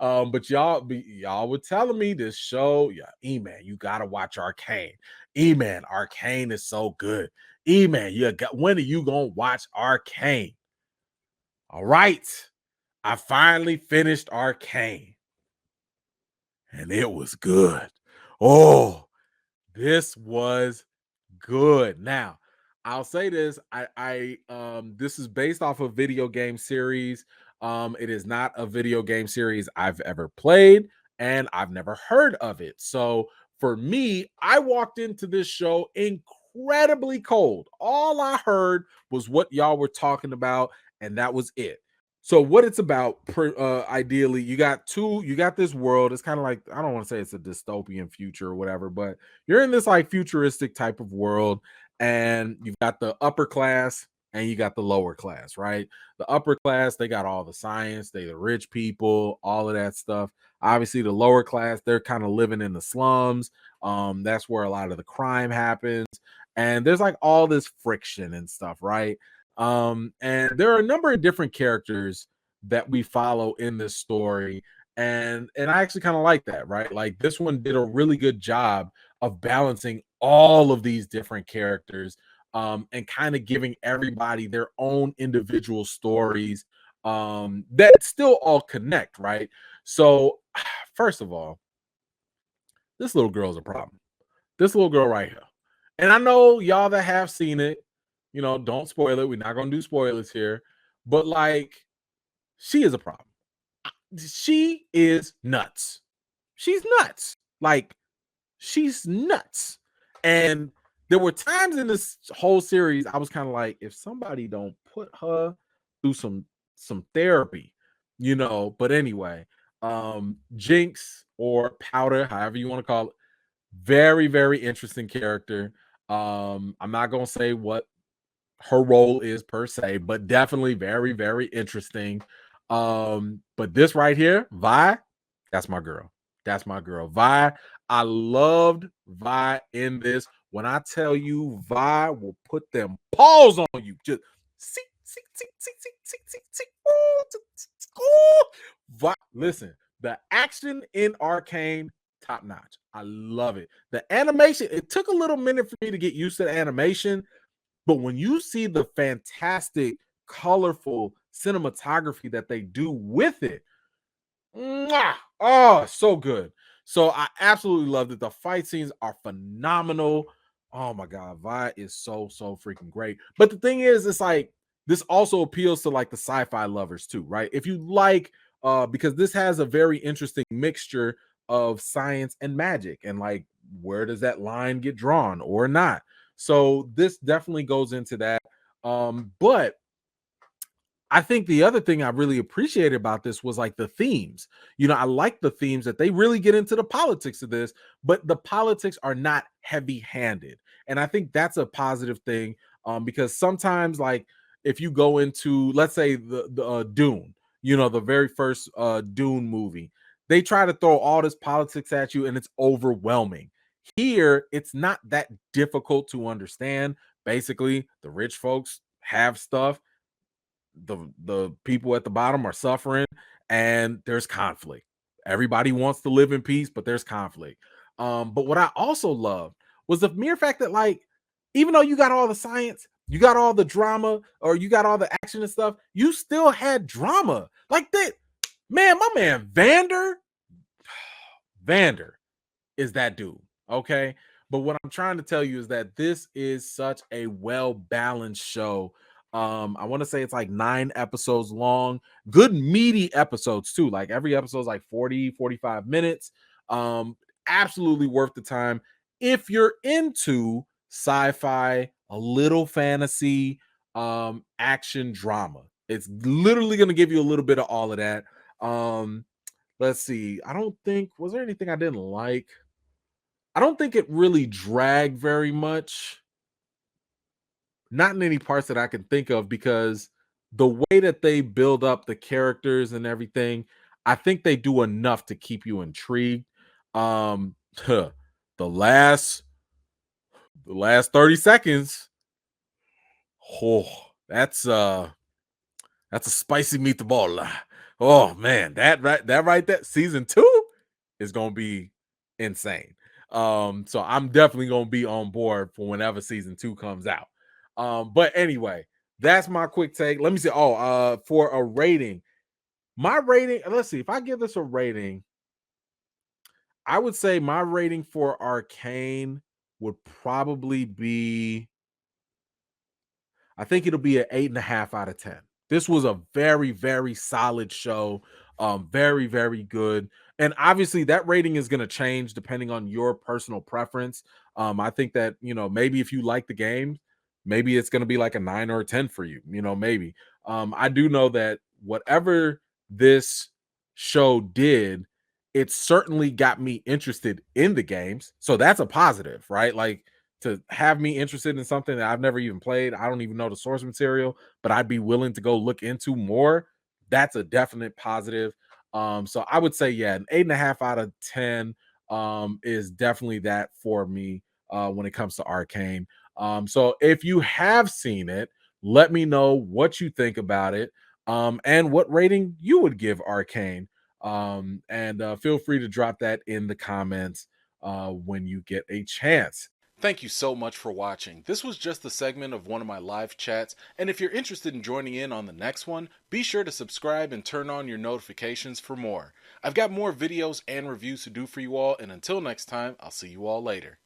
But y'all were telling me this show, yeah, E-Man, you gotta watch Arcane. E-Man, Arcane is so good. E-Man, when are you gonna watch Arcane? All right, I finally finished Arcane, and it was good. Oh, this was good. Now, I'll say this: this is based off a video game series. It is not a video game series I've ever played, and I've never heard of it. So for me, I walked into this show incredibly cold. All I heard was what y'all were talking about, and that was it. So what it's about, ideally, you got this world. It's kind of like, I don't want to say it's a dystopian future or whatever, but you're in this like futuristic type of world, and you've got the upper class and you got the lower class, right? The upper class, they got all the science, they the rich people, all of that stuff. Obviously, the lower class, they're kind of living in the slums. That's where a lot of the crime happens, and there's like all this friction and stuff, right? And there are a number of different characters that we follow in this story, and I actually kind of like that, right? Like this one did a really good job of balancing all of these different characters, and kind of giving everybody their own individual stories, that still all connect, right? So first of all, this little girl's a problem. This little girl right here. And I know y'all that have seen it, don't spoil it. We're not gonna do spoilers here, but like, she is a problem. She is nuts. She's nuts. Like, she's nuts. And there were times in this whole series I was kind of like, if somebody don't put her through some therapy, But anyway, Jinx or Powder, however you want to call it, very, very interesting character. I'm not gonna say what her role is per se, but definitely very, very interesting. But this right here, Vi, that's my girl. That's my girl. Vi, I loved Vi in this. When I tell you, Vi will put them paws on you. Just see. Vi, listen, the action in Arcane, top notch. I love it. The animation, it took a little minute for me to get used to the animation, but when you see the fantastic, colorful cinematography that they do with it, oh, so good. So I absolutely loved it. The fight scenes are phenomenal. Oh my God, Vi is so freaking great. But the thing is, it's like this also appeals to like the sci-fi lovers too, right? If you like, because this has a very interesting mixture of science and magic, and like, where does that line get drawn or not? So this definitely goes into that. But I think the other thing I really appreciated about this was like the themes. I like the themes that they really get into the politics of this, but the politics are not heavy-handed. And I think that's a positive thing, because sometimes, like, if you go into, let's say, the Dune, the very first Dune movie, they try to throw all this politics at you and it's overwhelming. Here, it's not that difficult to understand. Basically, the rich folks have stuff, the people at the bottom are suffering, and there's conflict. Everybody wants to live in peace, but there's conflict. But what I also loved was the mere fact that, like, even though you got all the science, you got all the drama, or you got all the action and stuff, you still had drama. Like that, man, my man Vander is that dude. Okay. But what I'm trying to tell you is that this is such a well-balanced show. I want to say it's like 9 episodes long, good meaty episodes too. Like every episode is like 40-45 minutes. Absolutely worth the time if you're into sci-fi, a little fantasy, action, drama. It's literally going to give you a little bit of all of that. Let's see. Was there anything I didn't like? I don't think it really dragged very much. Not in any parts that I can think of, because the way that they build up the characters and everything, I think they do enough to keep you intrigued. The last 30 seconds, oh, that's a spicy meatball. Oh man, that season 2 is gonna be insane. So I'm definitely gonna be on board for whenever season 2 comes out. But anyway, that's my quick take. Let me see. Oh, for a rating, my rating, let's see if I give this a rating. I would say my rating for Arcane would probably be, I think it'll be an 8.5 out of 10. This was a very, very solid show. Very, very good. And obviously, that rating is going to change depending on your personal preference. I think that, maybe if you like the game, maybe it's going to be like a 9 or a 10 for you, maybe. I do know that whatever this show did, it certainly got me interested in the games. So that's a positive, right? Like, to have me interested in something that I've never even played. I don't even know the source material, but I'd be willing to go look into more. That's a definite positive. So I would say, yeah, an 8.5 out of 10 is definitely that for me when it comes to Arcane. So if you have seen it, let me know what you think about it and what rating you would give Arcane. And feel free to drop that in the comments when you get a chance. Thank you so much for watching. This was just a segment of one of my live chats, and if you're interested in joining in on the next one, be sure to subscribe and turn on your notifications for more. I've got more videos and reviews to do for you all, and until next time, I'll see you all later.